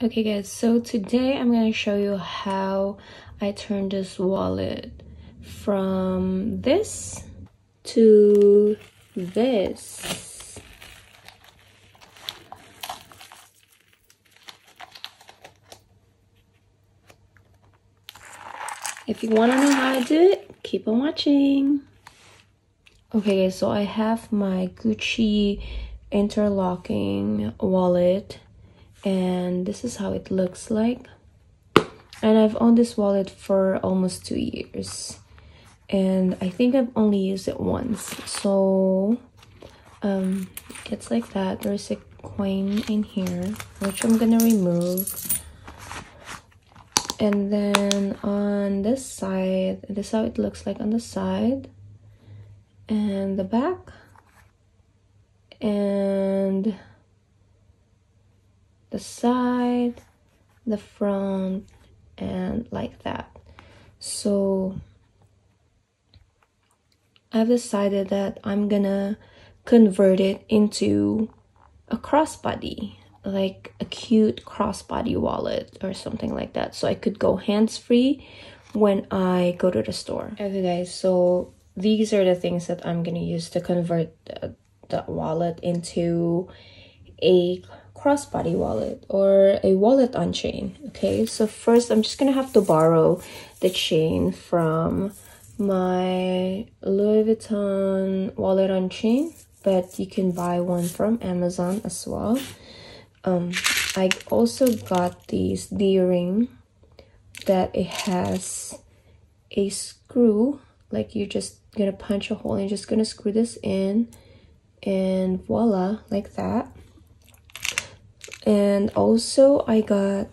Okay guys, so today I'm going to show you how I turned this wallet from this to this. If you want to know how to do it, keep on watching. Okay guys, so I have my Gucci Interlocking wallet, and this is how it looks like. And I've owned this wallet for almost 2 years, and I think I've only used it once. So it's like that. There's a coin in here which I'm gonna remove, and then on this side, this is how it looks like on the side and the back and the side, the front, and like that. So I've decided that I'm gonna convert it into a crossbody, like a cute crossbody wallet or something like that, so I could go hands-free when I go to the store. Okay guys, so these are the things that I'm gonna use to convert the wallet into a crossbody wallet or a wallet on chain. Okay, so first I'm just gonna have to borrow the chain from my Louis Vuitton wallet on chain, but you can buy one from Amazon as well. I also got these D-ring that it has a screw, like you're just gonna punch a hole and you're just gonna screw this in, and voila, like that. And also I got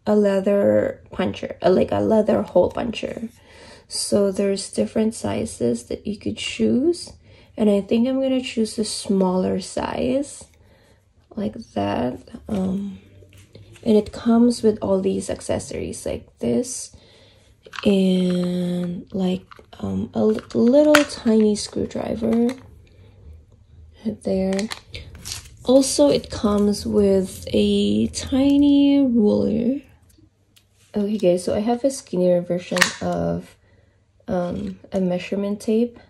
a leather puncher, like a leather hole puncher. So there's different sizes that you could choose, and I think I'm gonna choose the smaller size, like that. And it comes with all these accessories like this, and like a little tiny screwdriver there. Also, it comes with a tiny ruler. Okay guys, so I have a skinnier version of a measurement tape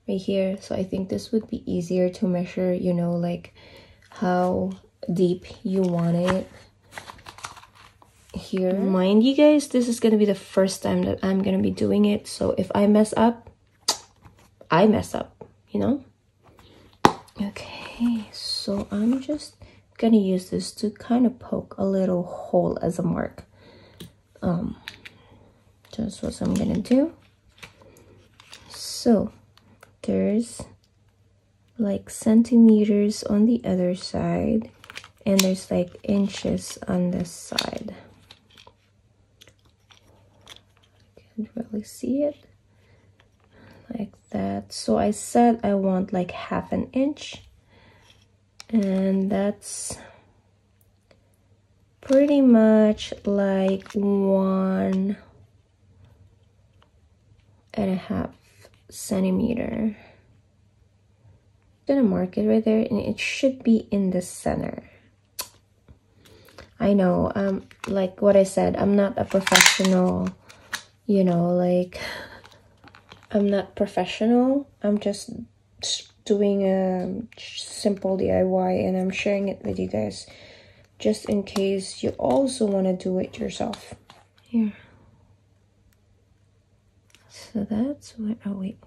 right here. So I think this would be easier to measure, you know, like how deep you want it here. Mind you guys, this is gonna be the first time that I'm gonna be doing it. So if I mess up, I mess up, you know? Okay, so I'm just gonna use this to kind of poke a little hole as a mark. Just what I'm gonna do. So there's like centimeters on the other side, and there's like inches on this side. Can't really see it. Like that. So I said I want like 1/2 inch, and that's pretty much like 1.5 centimeter. I'm gonna mark it right there, and it should be in the center. I know, like what I said, I'm not a professional, you know, like I'm not professional. I'm just doing a simple DIY, and I'm sharing it with you guys just in case you also want to do it yourself. Here. So that's what, oh wait.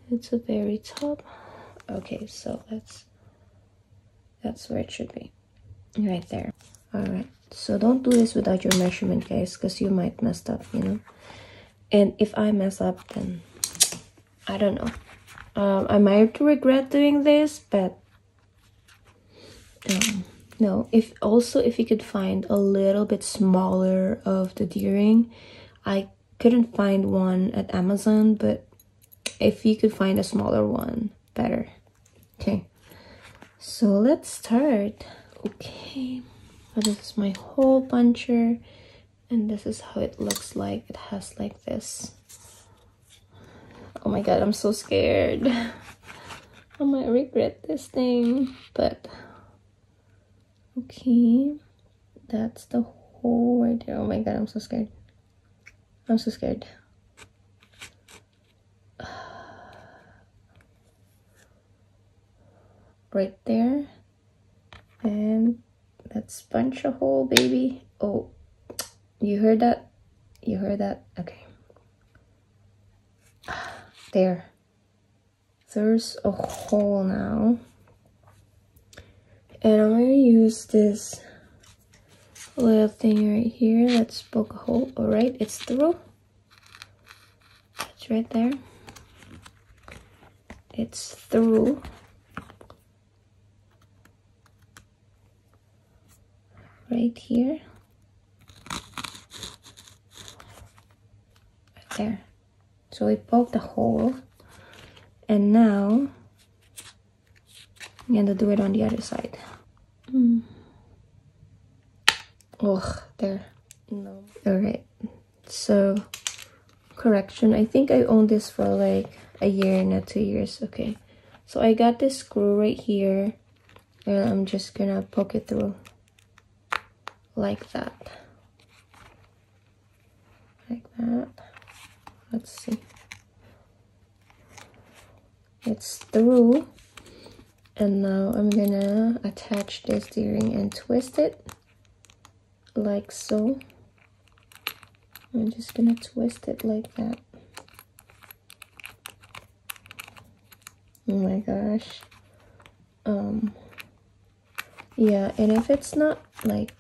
It's the very top. Okay, so that's where it should be. Right there. Alright, so don't do this without your measurement, guys, because you might mess up, you know. And if I mess up, then I don't know. I might regret doing this, but no. If you could find a little bit smaller of the D-ring, I couldn't find one at Amazon, but if you could find a smaller one, better. Okay, so let's start. Okay, so this is my hole puncher, and this is how it looks like. It has like this. Oh my god, I'm so scared. I might regret this thing, but Okay, that's the hole right there. Oh my god, I'm so scared. I'm so scared. Right there. And let's punch a hole, baby. Oh, you heard that? You heard that? Okay. There. There's a hole now. And I'm gonna use this little thing right here. Let's poke a hole. Alright, it's through. It's right there. It's through. Right here. Right there. So we poked the hole. And now I'm gonna do it on the other side. Ugh, there. No. Alright. So correction. I think I owned this for like a year, not 2 years. Okay. So I got this screw right here. And I'm just gonna poke it through. Like that. Like that. Let's see. It's through. And now I'm gonna attach this D-ring and twist it. Like so. I'm just gonna twist it like that. Oh my gosh. Yeah, and if it's not like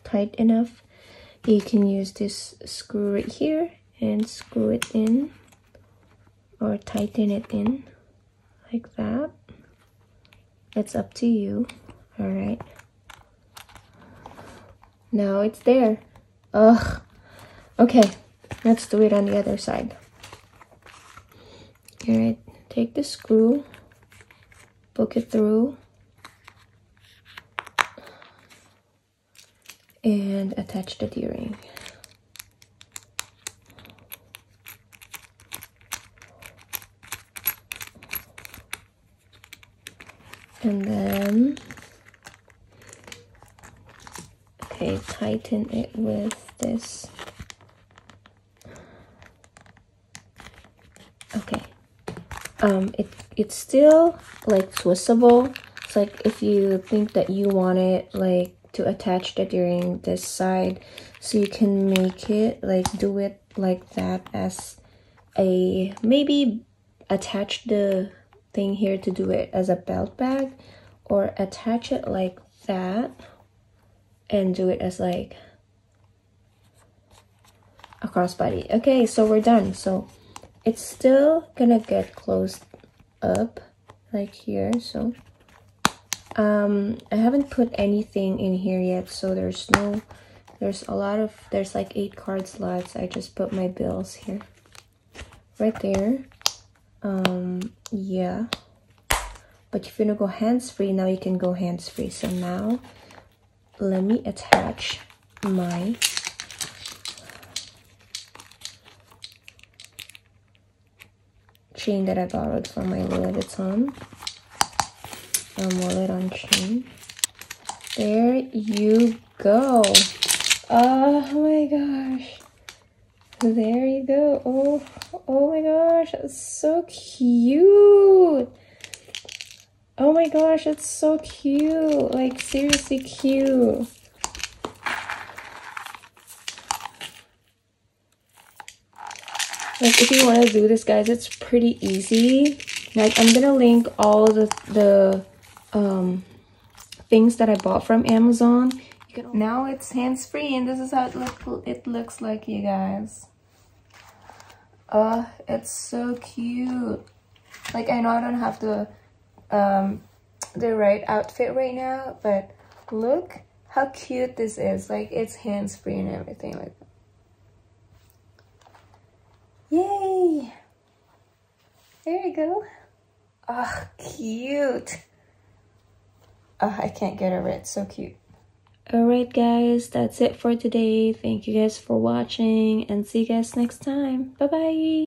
tight enough, you can use this screw right here and screw it in or tighten it in like that. It's up to you. All right, now it's there. Ugh. Okay, let's do it on the other side. All right, take the screw, poke it through, and attach the D-ring. And then, okay, tighten it with this. Okay. It's still like twistable. It's like if you think that you want it like to attach the D-ring this side, so you can make it like do it like that as a, maybe attach the thing here to do it as a belt bag, or attach it like that and do it as like a crossbody. Okay, so we're done. So it's still gonna get closed up like here. So I haven't put anything in here yet, so there's like 8 card slots. I just put my bills here right there. Yeah, but if you want to go hands-free, now you can go hands-free. So now let me attach my chain that I borrowed from my Louis Vuitton wallet on chain. There you go. Oh my gosh, there you go. Oh my gosh, that's so cute. Oh my gosh, that's so cute. Like seriously cute. Like if you want to do this, guys, it's pretty easy. Like I'm gonna link all the things that I bought from Amazon. Now it's hands-free, and this is how it looks like, you guys. It's so cute. Like I know I don't have the right outfit right now, but look how cute this is. Like it's hands-free and everything like that. Yay! There you go. Oh, cute. Oh, I can't get over it. It's so cute. Alright guys, that's it for today. Thank you guys for watching, and see you guys next time. Bye bye.